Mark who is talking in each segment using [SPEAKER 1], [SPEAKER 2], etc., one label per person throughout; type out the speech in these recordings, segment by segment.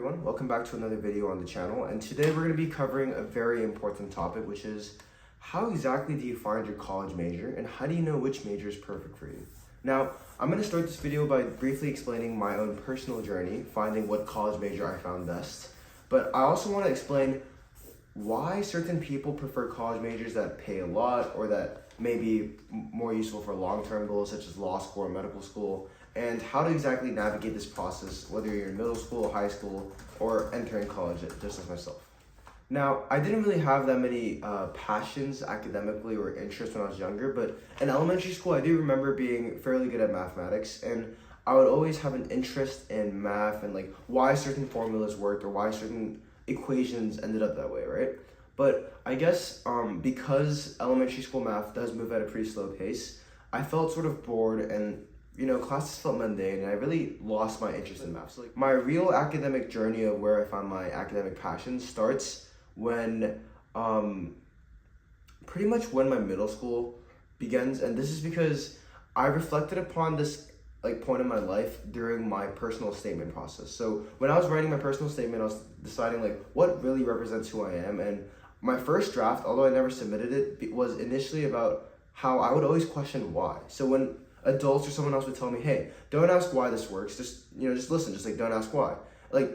[SPEAKER 1] everyone, welcome back to another video on the channel, and today we're going to be covering a very important topic, which is how exactly do you find your college major and how do you know which major is perfect for you? Now, I'm going to start this video by briefly explaining my own personal journey, finding what college major I found best, but I also want to explain why certain people prefer college majors that pay a lot or that may be more useful for long-term goals such as law school or medical school, and how to exactly navigate this process, whether you're in middle school, high school, or entering college, just as myself. Now, I didn't really have that many passions academically or interests when I was younger, but in elementary school, I do remember being fairly good at mathematics, and I would always have an interest in math and like why certain formulas worked or why certain equations ended up that way, right? But I guess because elementary school math does move at a pretty slow pace, I felt sort of bored and classes felt mundane, and I really lost my interest in math. So, my real academic journey of where I found my academic passion starts when, pretty much when my middle school begins, and this is because I reflected upon this point in my life during my personal statement process. So when I was writing my personal statement, I was deciding what really represents who I am, and my first draft, although I never submitted it, was initially about how I would always question why. So when adults or someone else would tell me, hey, don't ask why this works, just listen, don't ask why.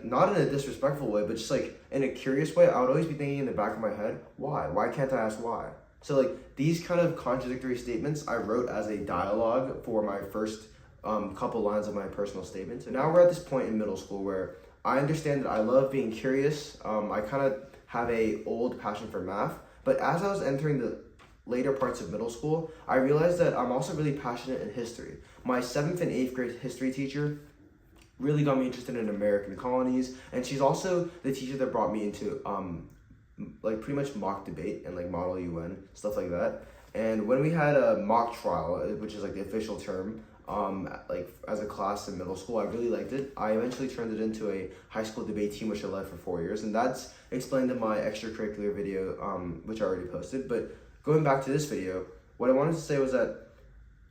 [SPEAKER 1] Not in a disrespectful way, but just in a curious way, I would always be thinking in the back of my head, why? Why can't I ask why? So these kind of contradictory statements I wrote as a dialogue for my first couple lines of my personal statement. So now we're at this point in middle school where I understand that I love being curious. I kind of have a old passion for math, but as I was entering the later parts of middle school, I realized that I'm also really passionate in history. My 7th and 8th grade history teacher really got me interested in American colonies, and she's also the teacher that brought me into pretty much mock debate and model UN, stuff like that. And when we had a mock trial, which is the official term, as a class in middle school, I really liked it. I eventually turned it into a high school debate team, which I led for 4 years, and that's explained in my extracurricular video, which I already posted. But going back to this video, what I wanted to say was that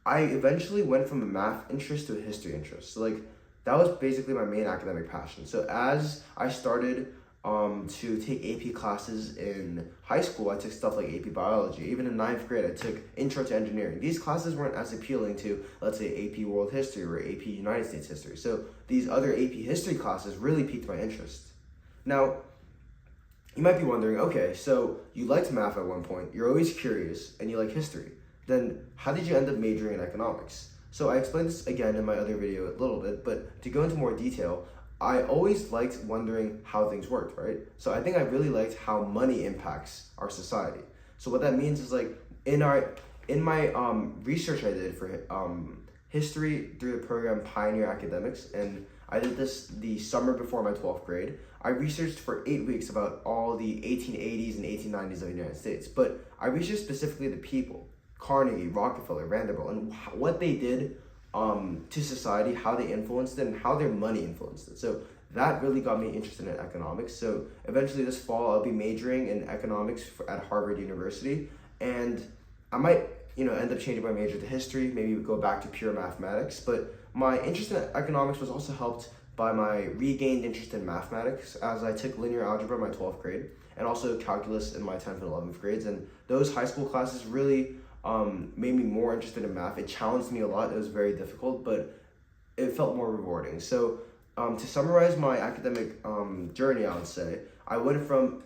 [SPEAKER 1] I eventually went from a math interest to a history interest. So that was basically my main academic passion. So as I started to take AP classes in high school, I took stuff like AP biology. Even in 9th grade, I took intro to engineering. These classes weren't as appealing to, let's say, AP world history or AP United States history. So these other AP history classes really piqued my interest. Now, you might be wondering, okay, so you liked math at one point, you're always curious, and you like history. Then how did you end up majoring in economics? So I explained this again in my other video a little bit, but to go into more detail, I always liked wondering how things worked, right? So I think I really liked how money impacts our society. So what that means is in my research I did for history through the program Pioneer Academics, and I did this the summer before my 12th grade. I researched for 8 weeks about all the 1880s and 1890s of the United States, but I researched specifically the people, Carnegie, Rockefeller, Vanderbilt, and what they did to society, how they influenced it, and how their money influenced it. So that really got me interested in economics. So eventually this fall, I'll be majoring in economics at Harvard University, and I might end up changing my major to history, maybe go back to pure mathematics, but my interest in economics was also helped by my regained interest in mathematics as I took linear algebra in my 12th grade and also calculus in my 10th and 11th grades. And those high school classes really made me more interested in math. It challenged me a lot. It was very difficult, but it felt more rewarding. So to summarize my academic journey, I would say, I went from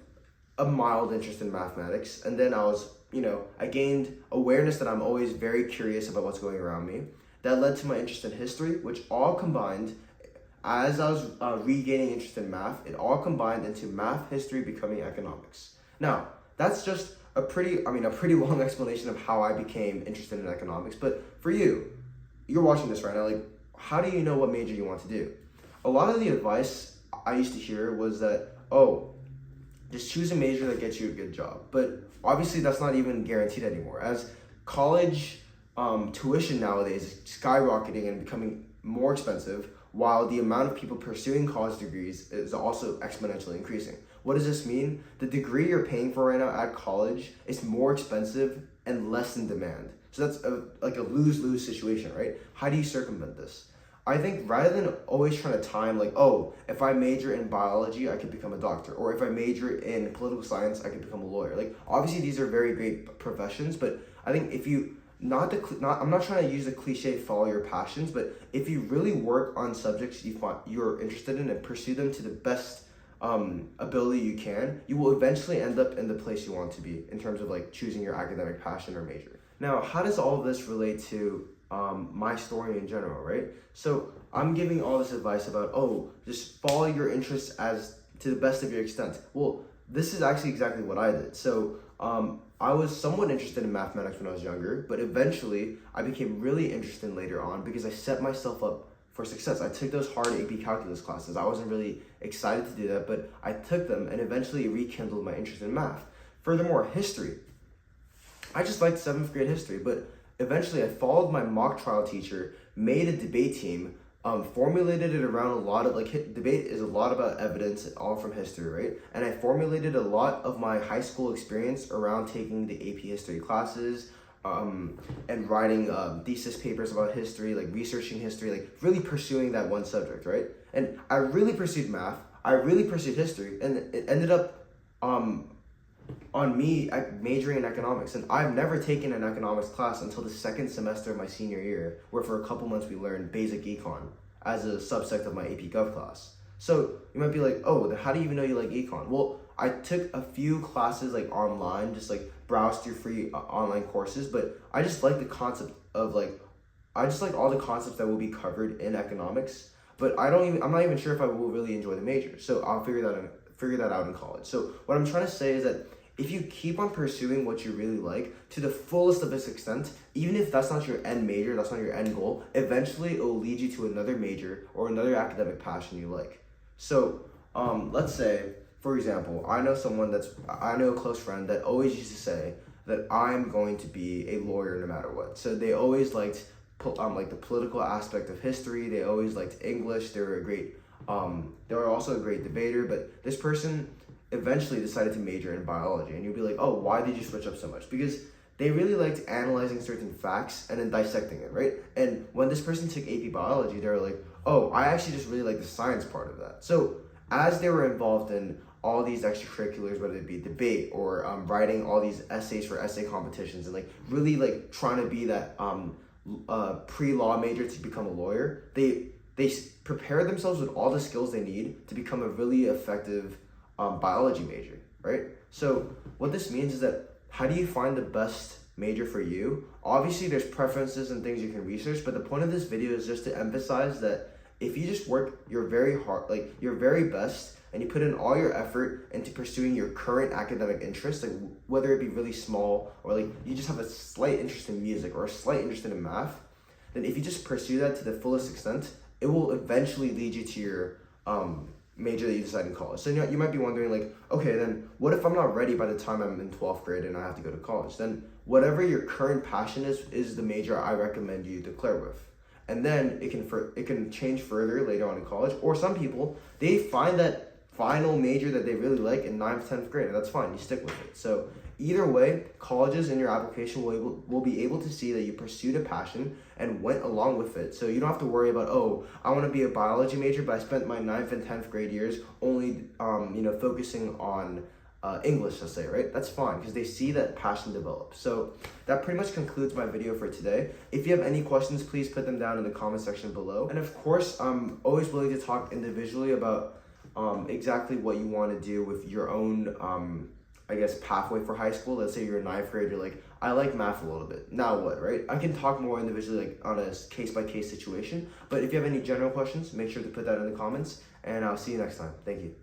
[SPEAKER 1] a mild interest in mathematics, and then I gained awareness that I'm always very curious about what's going around me. That led to my interest in history, which all combined, as I was regaining interest in math, it all combined into math, history, becoming economics. Now, that's just a pretty long explanation of how I became interested in economics, but for you, you're watching this right now, how do you know what major you want to do? A lot of the advice I used to hear was that, just choose a major that gets you a good job. But obviously that's not even guaranteed anymore, as college tuition nowadays is skyrocketing and becoming more expensive, while the amount of people pursuing college degrees is also exponentially increasing. What does this mean? The degree you're paying for right now at college is more expensive and less in demand. So that's a lose-lose situation, right? How do you circumvent this? I think rather than always trying to time like, oh, if I major in biology, I could become a doctor, or if I major in political science, I could become a lawyer. Like obviously these are very great professions, but I think if you I'm not trying to use the cliche follow your passions, but if you really work on subjects you're interested in and pursue them to the best ability you can, you will eventually end up in the place you want to be in terms of like choosing your academic passion or major. Now, how does all of this relate to my story in general, right? So I'm giving all this advice about, oh, just follow your interests as to the best of your extent. Well, this is actually exactly what I did. So I was somewhat interested in mathematics when I was younger, but eventually I became really interested later on because I set myself up for success. I took those hard AP calculus classes. I wasn't really excited to do that, but I took them and eventually it rekindled my interest in math. Furthermore, history. I just liked 7th grade history, but eventually I followed my mock trial teacher, made a debate team, formulated it around a lot of debate is a lot about evidence, all from history, right? And I formulated a lot of my high school experience around taking the AP history classes, and writing thesis papers about history, like researching history, like really pursuing that one subject, right? And I really pursued math, I really pursued history, and it ended up on me majoring in economics. And I've never taken an economics class until the second semester of my senior year, where for a couple months we learned basic econ as a subsect of my AP Gov class. So you might be like, oh, then how do you even know you like econ? Well, I took a few classes like online, just like browsed through free online courses, but I just like the concept of I just like all the concepts that will be covered in economics, but I'm not even sure if I will really enjoy the major. So I'll figure that out in college. So what I'm trying to say is that if you keep on pursuing what you really like to the fullest of its extent, even if that's not your end major, that's not your end goal, eventually it will lead you to another major or another academic passion you like. So let's say, for example, I know a close friend that always used to say that I'm going to be a lawyer no matter what. So they always liked the political aspect of history. They always liked English. They were also a great debater, but this person eventually decided to major in biology. And you'll be like, oh, why did you switch up so much? Because they really liked analyzing certain facts and then dissecting it, right? And when this person took AP biology, they were like, oh, I actually just really like the science part of that. So as they were involved in all these extracurriculars, whether it be debate or writing all these essays for essay competitions and really trying to be that pre-law major to become a lawyer, they prepare themselves with all the skills they need to become a really effective biology major, right? So what this means is that how do you find the best major for you? Obviously there's preferences and things you can research, but the point of this video is just to emphasize that if you just work your very best and you put in all your effort into pursuing your current academic interest, whether it be really small or you just have a slight interest in music or a slight interest in math, then if you just pursue that to the fullest extent, it will eventually lead you to your major that you decide in college. So you might be wondering okay, then what if I'm not ready by the time I'm in 12th grade and I have to go to college? Then whatever your current passion is the major I recommend you declare with. And then it can change further later on in college. Or some people, they find that final major that they really like in 9th, 10th grade, and that's fine, you stick with it. So either way, colleges in your application will be able to see that you pursued a passion and went along with it. So you don't have to worry about, oh, I want to be a biology major, but I spent my 9th and 10th grade years only focusing on English, let's say, right? That's fine, because they see that passion develop. So that pretty much concludes my video for today. If you have any questions, please put them down in the comment section below. And of course, I'm always willing to talk individually about exactly what you want to do with your own pathway for high school. Let's say you're in 9th grade, you're like, I like math a little bit, now what, right? I can talk more individually on a case-by-case situation, but if you have any general questions, make sure to put that in the comments, and I'll see you next time. Thank you.